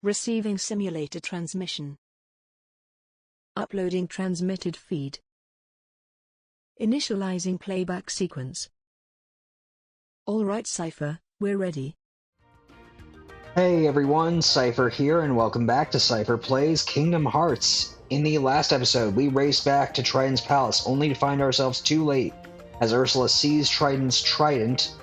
Receiving simulator transmission. Uploading transmitted feed. Initializing playback sequence. Alright Seipher, we're ready. Hey everyone, Seipher here, and welcome back to Seipher Plays Kingdom Hearts. In the last episode, we raced back to Trident's palace, only to find ourselves too late. As Ursula seized Trident's trident,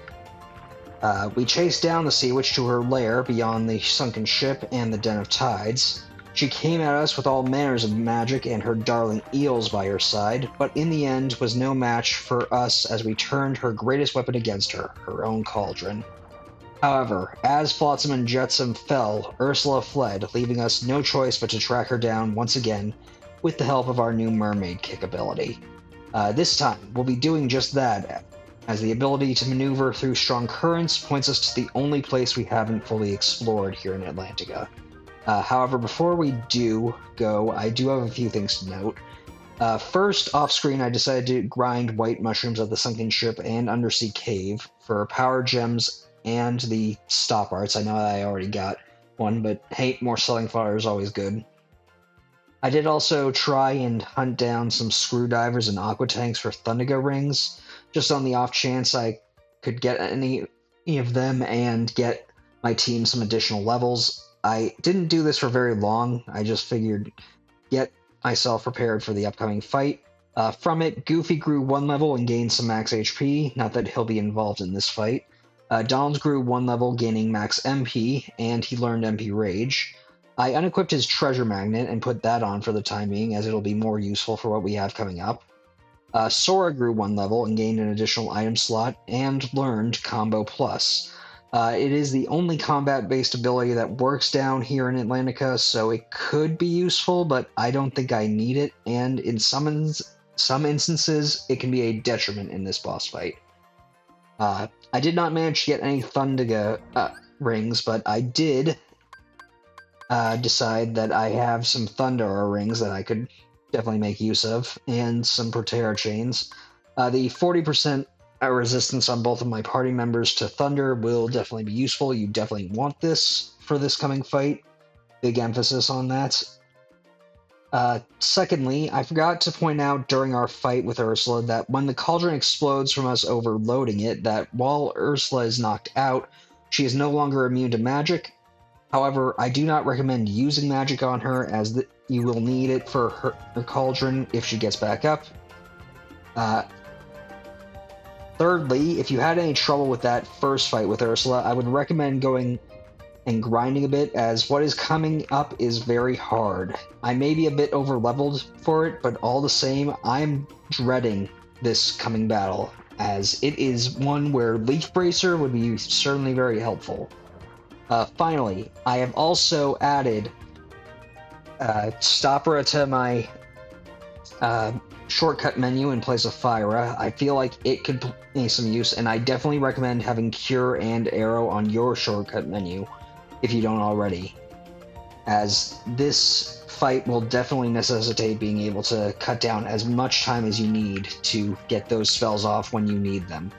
we chased down the sea witch to her lair beyond the sunken ship and the den of tides. She came at us with all manners of magic and her darling eels by her side, but in the end was no match for us as we turned her greatest weapon against her, her own cauldron. However, as Flotsam and Jetsam fell, Ursula fled, leaving us no choice but to track her down once again with the help of our new mermaid kick ability. This time, we'll be doing just that, as the ability to maneuver through strong currents points us to the only place we haven't fully explored here in Atlantica. However, before we do go, I do have a few things to note. First, off-screen, I decided to grind white mushrooms at the sunken ship and undersea cave for power gems and the stop arts. I know I already got one, but hey, more selling fire is always good. I did also try and hunt down some screwdrivers and aqua tanks for Thundiga rings, just on the off chance I could get any of them and get my team some additional levels. I didn't do this for very long. I just figured get myself prepared for the upcoming fight. From it, Goofy grew 1 level and gained some max HP, not that he'll be involved in this fight. Donald grew 1 level, gaining max MP, and he learned MP Rage. I unequipped his treasure magnet and put that on for the time being, as it'll be more useful for what we have coming up. Sora grew 1 level and gained an additional item slot, and learned Combo Plus. It is the only combat-based ability that works down here in Atlantica, so it could be useful, but I don't think I need it, and in some instances, it can be a detriment in this boss fight. I did not manage to get any Thundiga rings, but I did decide that I have some Thundera rings that I could definitely make use of, and some Protera chains. The 40% resistance on both of my party members to Thunder will definitely be useful. You definitely want this for this coming fight. Big emphasis on that. Secondly, I forgot to point out during our fight with Ursula that when the cauldron explodes from us overloading it, that while Ursula is knocked out, she is no longer immune to magic. However, I do not recommend using magic on her, as you will need it for her cauldron if she gets back up. Thirdly, if you had any trouble with that first fight with Ursula, I would recommend going and grinding a bit, as what is coming up is very hard. I may be a bit over-leveled for it, but all the same, I'm dreading this coming battle, as it is one where Leaf Bracer would be certainly very helpful. Finally, I have also added Stopera to my shortcut menu in place of Fyra. I feel like it could play some use, and I definitely recommend having Cure and Arrow on your shortcut menu if you don't already, as this fight will definitely necessitate being able to cut down as much time as you need to get those spells off when you need them.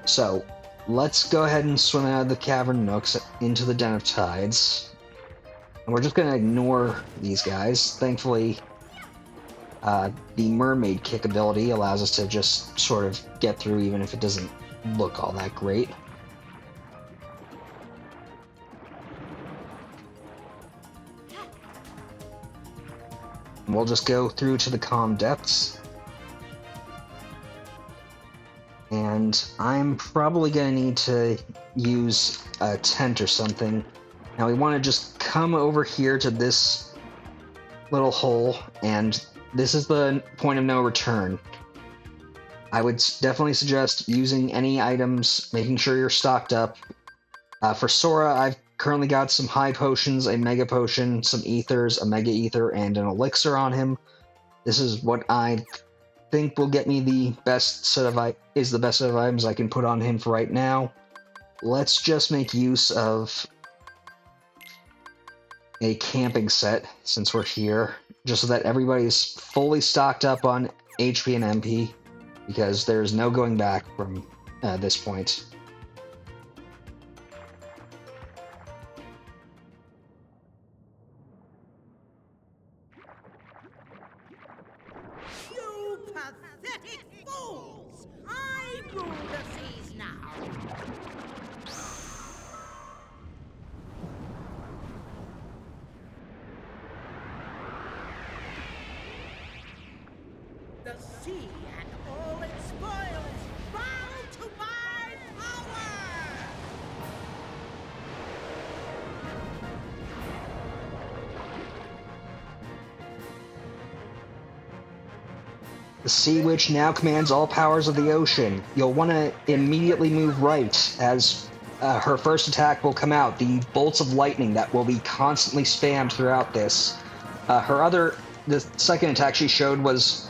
So, let's go ahead and swim out of the cavern nooks into the Den of Tides. And we're just going to ignore these guys. Thankfully, the mermaid kick ability allows us to just sort of get through even if it doesn't look all that great. We'll just go through to the calm depths. And I'm probably going to need to use a tent or something. Now we want to just come over here to this little hole, and this is the point of no return. I would definitely suggest using any items, making sure you're stocked up. For Sora, I've currently got some high potions, a mega potion, some ethers, a mega ether, and an elixir on him. This is what I think will get me the best set of items I can put on him for right now. Let's just make use of a camping set since we're here, just so that everybody's fully stocked up on HP and MP, because there's no going back from this point. The sea and all its spoils bow to my power! The Sea Witch now commands all powers of the ocean. You'll want to immediately move right, as her first attack will come out, the bolts of lightning that will be constantly spammed throughout this. The second attack she showed was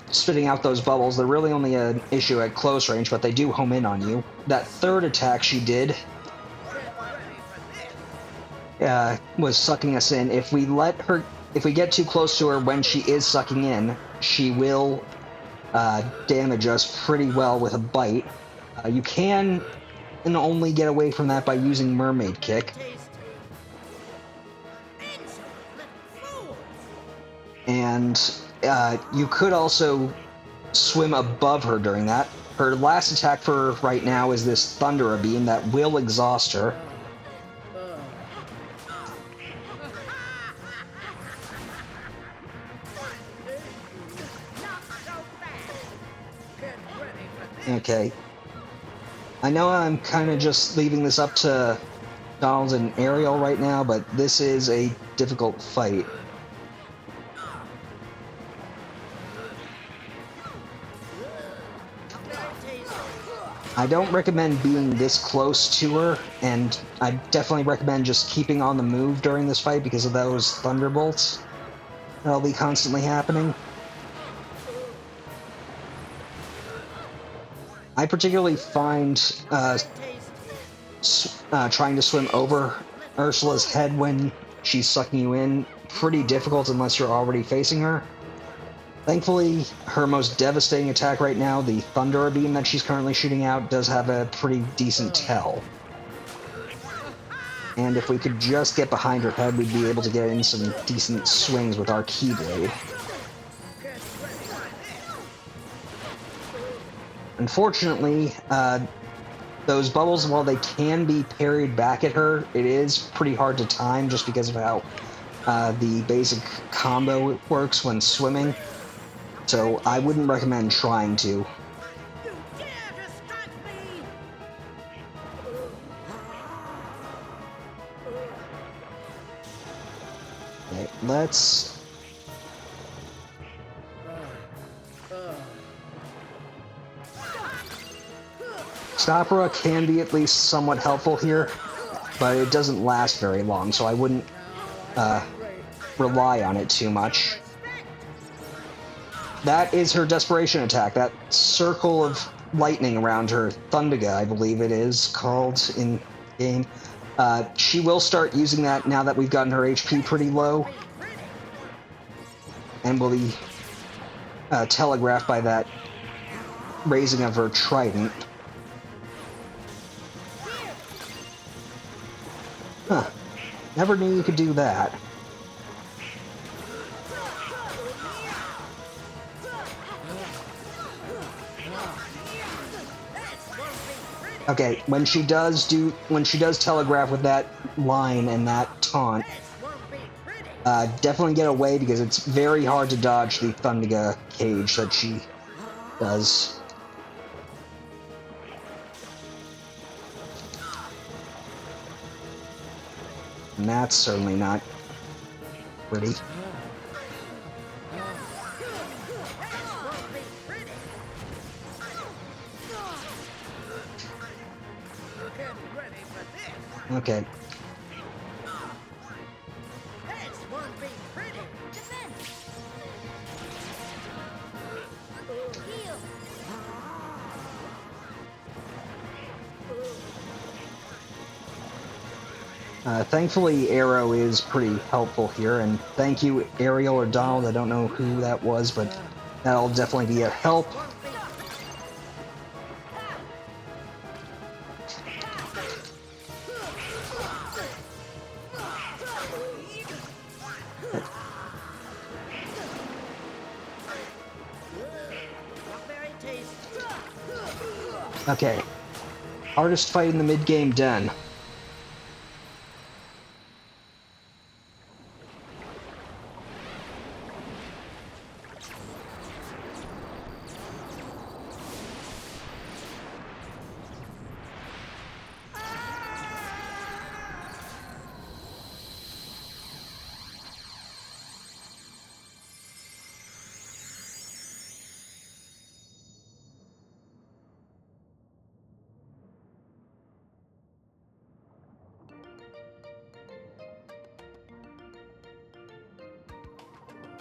spitting out those bubbles. They're really only an issue at close range, but they do home in on you. That third attack she did was sucking us in. If we get too close to her when she is sucking in, she will damage us pretty well with a bite. You can only get away from that by using Mermaid Kick. And you could also swim above her during that. Her last attack for right now is this thunderous beam that will exhaust her. Okay. I know I'm kind of just leaving this up to Donald and Ariel right now, but this is a difficult fight. I don't recommend being this close to her, and I definitely recommend just keeping on the move during this fight because of those thunderbolts that'll be constantly happening. I particularly find trying to swim over Ursula's head when she's sucking you in pretty difficult unless you're already facing her. Thankfully, her most devastating attack right now, the thunderous beam that she's currently shooting out, does have a pretty decent tell. And if we could just get behind her head, we'd be able to get in some decent swings with our Keyblade. Unfortunately, those bubbles, while they can be parried back at her, it is pretty hard to time just because of how the basic combo works when swimming. So I wouldn't recommend trying to. You dare to strike me! Okay, let's... Stopera can be at least somewhat helpful here, but it doesn't last very long, so I wouldn't rely on it too much. That is her desperation attack, that circle of lightning around her, Thundiga, I believe it is called in game. She will start using that now that we've gotten her HP pretty low, and will be telegraphed by that raising of her trident. Huh. Never knew you could do that. Okay, when she does telegraph with that line and that taunt, definitely get away because it's very hard to dodge the Thundiga cage that she does. And that's certainly not pretty. Okay. Thankfully, Arrow is pretty helpful here, and thank you, Ariel or Donald. I don't know who that was, but that'll definitely be a help. Okay. Hardest fight in the mid-game done.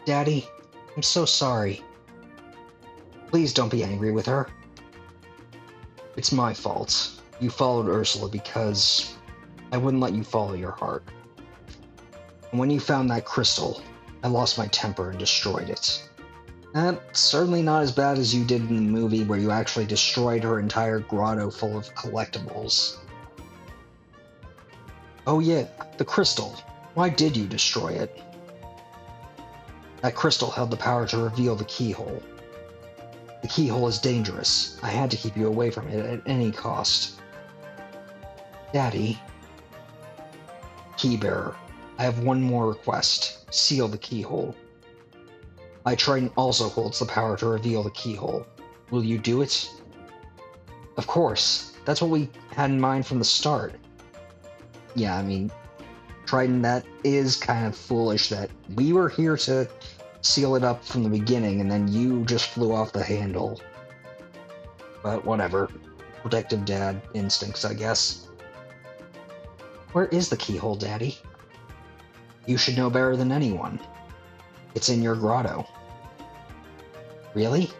Daddy, I'm so sorry. Please don't be angry with her. It's my fault. You followed Ursula because I wouldn't let you follow your heart. And when you found that crystal, I lost my temper and destroyed it. Certainly not as bad as you did in the movie where you actually destroyed her entire grotto full of collectibles. Oh yeah, the crystal. Why did you destroy it? That crystal held the power to reveal the keyhole. The keyhole is dangerous. I had to keep you away from it at any cost. Daddy. Keybearer, I have one more request. Seal the keyhole. My trident also holds the power to reveal the keyhole. Will you do it? Of course. That's what we had in mind from the start. Yeah, I mean, trident, that is kind of foolish that we were here to seal it up from the beginning and then you just flew off the handle. But whatever. Protective dad instincts, I guess. Where is the keyhole, Daddy? You should know better than anyone. It's in your grotto. Really?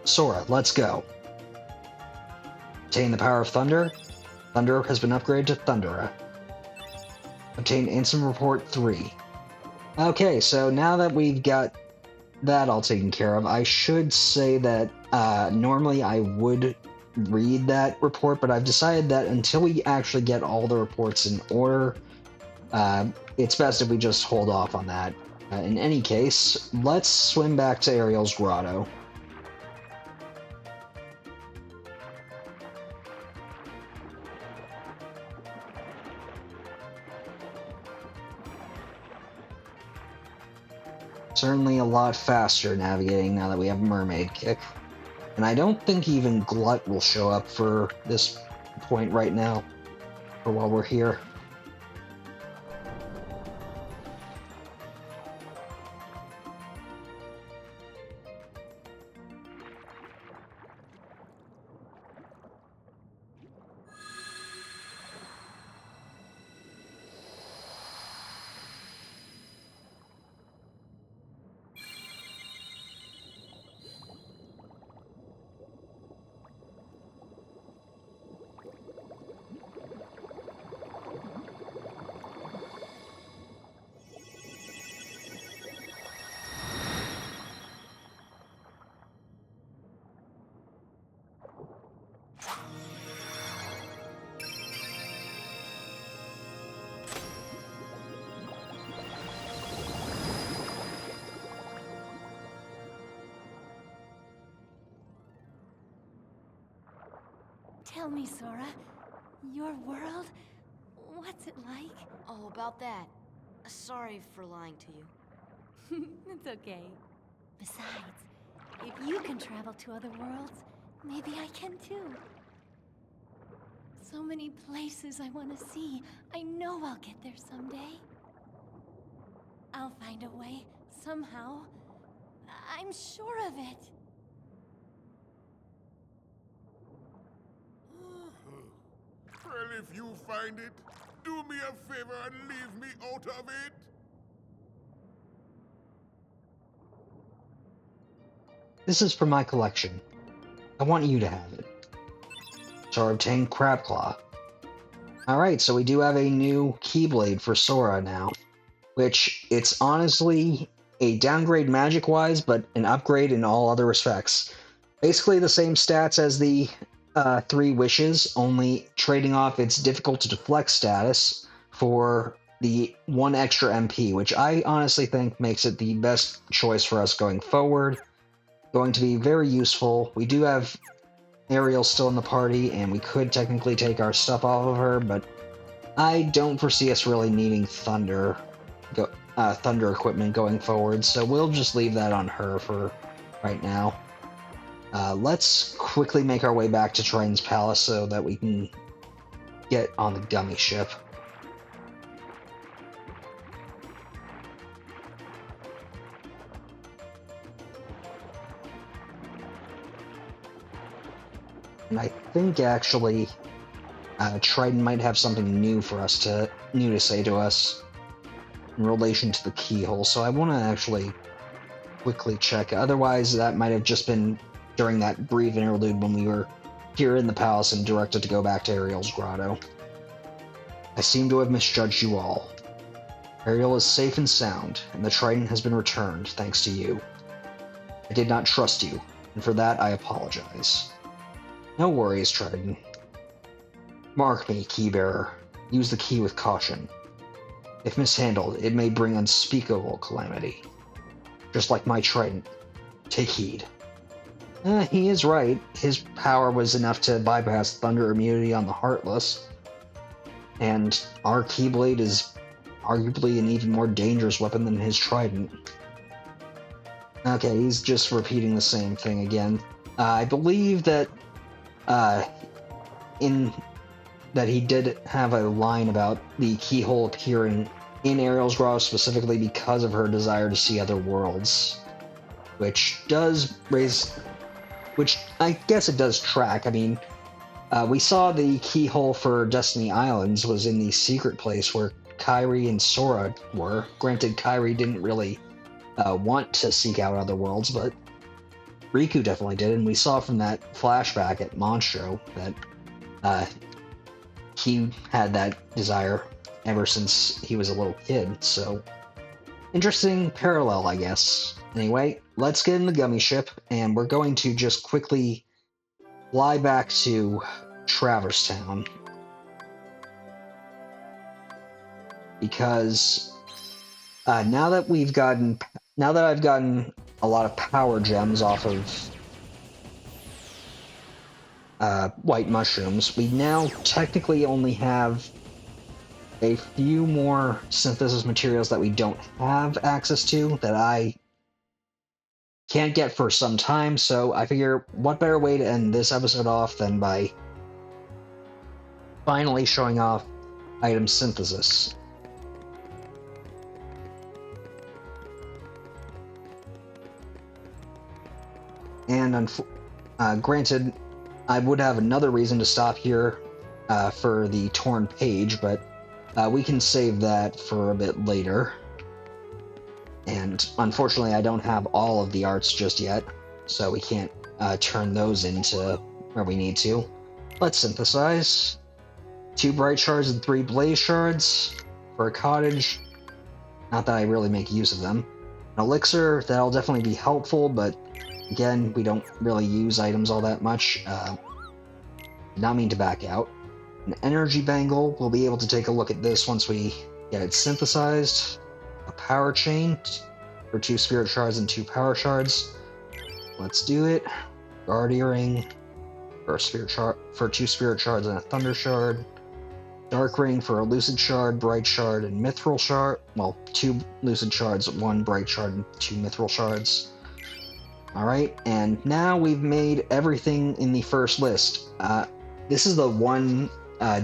Sora, let's go. Obtain the power of Thunder. Thunder has been upgraded to Thundera. Obtain instant report 3. Okay, so now that we've got that all taken care of, I should say that normally I would read that report, but I've decided that until we actually get all the reports in order, it's best if we just hold off on that. In any case, let's swim back to Ariel's grotto. Certainly a lot faster navigating now that we have Mermaid Kick. And I don't think even Glut will show up for this point right now, or while we're here. Tell me, Sora, your world, what's it like? Oh, about that. Sorry for lying to you. It's okay. Besides, if you can travel to other worlds, maybe I can too. So many places I want to see. I know I'll get there someday. I'll find a way, somehow. I'm sure of it. Well, if you find it, do me a favor and leave me out of it. This is for my collection. I want you to have it. So obtain Crab Claw. Alright, so we do have a new Keyblade for Sora now. Which, it's honestly a downgrade magic-wise, but an upgrade in all other respects. Basically the same stats as the 3 wishes, only trading off its difficult to deflect status for the 1 extra MP, which I honestly think makes it the best choice for us going forward. Going to be very useful. We do have Ariel still in the party, and we could technically take our stuff off of her, but I don't foresee us really needing thunder equipment going forward, so we'll just leave that on her for right now. Let's quickly make our way back to Triton's Palace so that we can get on the gummy ship. And I think actually Triton might have something new to say to us in relation to the keyhole, so I want to actually quickly check. Otherwise, that might have just been during that brief interlude when we were here in the palace and directed to go back to Ariel's grotto. I seem to have misjudged you all. Ariel is safe and sound, and the trident has been returned thanks to you. I did not trust you, and for that I apologize. No worries, Trident. Mark me, Keybearer. Use the key with caution. If mishandled, it may bring unspeakable calamity. Just like my trident. Take heed. He is right. His power was enough to bypass thunder immunity on the Heartless. And our Keyblade is arguably an even more dangerous weapon than his trident. Okay, he's just repeating the same thing again. I believe that that he did have a line about the keyhole appearing in Ariel's grotto specifically because of her desire to see other worlds, which I guess it does track. I mean, we saw the keyhole for Destiny Islands was in the secret place where Kairi and Sora were. Granted, Kairi didn't really want to seek out other worlds, but Riku definitely did, and we saw from that flashback at Monstro that he had that desire ever since he was a little kid, so interesting parallel, I guess. Anyway, let's get in the gummy ship, and we're going to just quickly fly back to Traverse Town. Because now that I've gotten a lot of power gems off of white mushrooms, we now technically only have a few more synthesis materials that we don't have access to that I can't get for some time, so I figure what better way to end this episode off than by finally showing off item synthesis. And granted, I would have another reason to stop here for the torn page, but we can save that for a bit later. And unfortunately, I don't have all of the arts just yet, so we can't turn those into where we need to. Let's synthesize. 2 bright shards and 3 blaze shards for a cottage. Not that I really make use of them. An elixir, that'll definitely be helpful, but again, we don't really use items all that much. Not mean to back out. An energy bangle, we'll be able to take a look at this once we get it synthesized. A power chain for 2 spirit shards and 2 power shards. Let's do it. Guard earring for 2 spirit shards and a thunder shard. Dark ring for a lucid shard, bright shard, and mithril shard. Well, 2 lucid shards, 1 bright shard, and 2 mithril shards. Alright, and now we've made everything in the first list. This is the one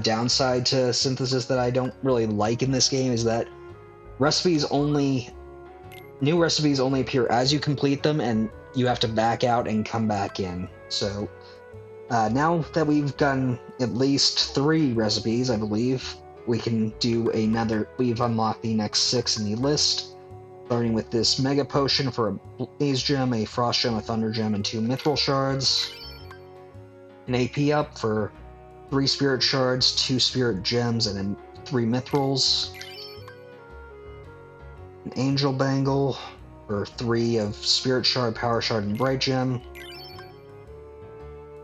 downside to synthesis that I don't really like in this game, is that new recipes only appear as you complete them, and you have to back out and come back in. So, now that we've gotten at least 3 recipes, I believe, we've unlocked the next 6 in the list. Starting with this Mega Potion for a Blaze Gem, a Frost Gem, a Thunder Gem, and 2 Mithril Shards. An AP up for 3 Spirit Shards, 2 Spirit Gems, and 3 Mithrils. An Angel Bangle for 3 of Spirit Shard, Power Shard, and Bright Gem.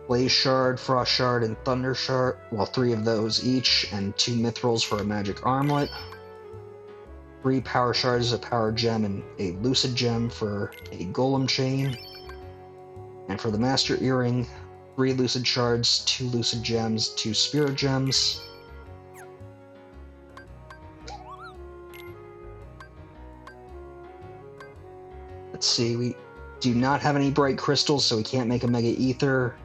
Blaze Shard, Frost Shard, and Thunder Shard, well, 3 of those each, and 2 Mithrils for a Magic Armlet. 3 Power Shards, a Power Gem, and a Lucid Gem for a Golem Chain. And for the Master Earring, 3 Lucid Shards, 2 Lucid Gems, 2 Spirit Gems. Let's see, we do not have any Bright Crystals, so we can't make a Mega Ether.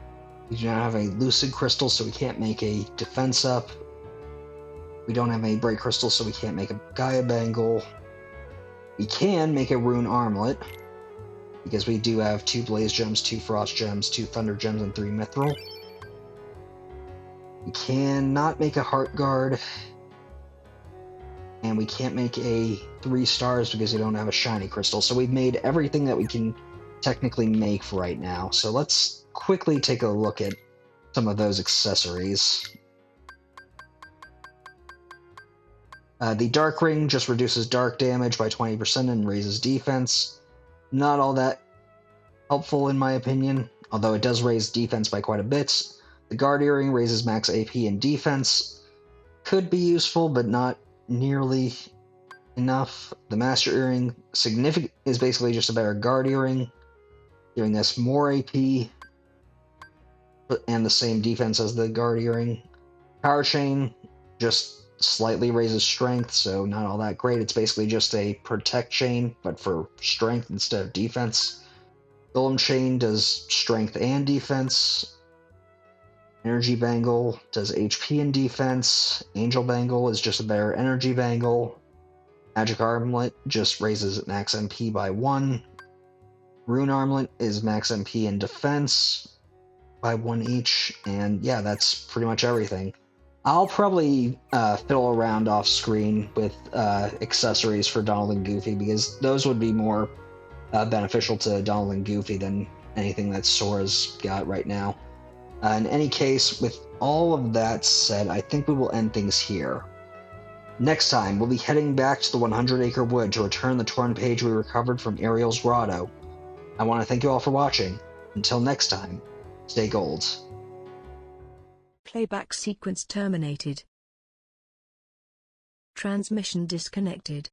We do not have a Lucid Crystal, so we can't make a Defense Up. We don't have any Bright Crystals, so we can't make a Gaia Bangle. We can make a Rune Armlet, because we do have 2 Blaze Gems, 2 Frost Gems, 2 Thunder Gems, and 3 Mithril. We cannot make a Heart Guard. and we can't make a 3 stars because we don't have a shiny crystal. So we've made everything that we can technically make for right now. So let's quickly take a look at some of those accessories. The Dark Ring just reduces dark damage by 20% and raises defense. Not all that helpful in my opinion, although it does raise defense by quite a bit. The Guard Earring raises max AP and defense. Could be useful, but not nearly enough. The Master Earring is basically just a better Guard Earring, giving us more AP and the same defense as the Guard Earring. Power Chain just slightly raises strength, so not all that great. It's basically just a protect chain, but for strength instead of defense. Golem Chain does strength and defense. Energy Bangle does HP and defense. Angel Bangle is just a better energy bangle. Magic Armlet just raises max MP by 1. Rune Armlet is max MP and defense by 1 each. And yeah, that's pretty much everything. I'll probably fiddle around off screen with accessories for Donald and Goofy because those would be more beneficial to Donald and Goofy than anything that Sora's got right now. In any case, with all of that said, I think we will end things here. Next time, we'll be heading back to the 100-acre wood to return the torn page we recovered from Ariel's grotto. I want to thank you all for watching. Until next time, stay gold. Playback sequence terminated. Transmission disconnected.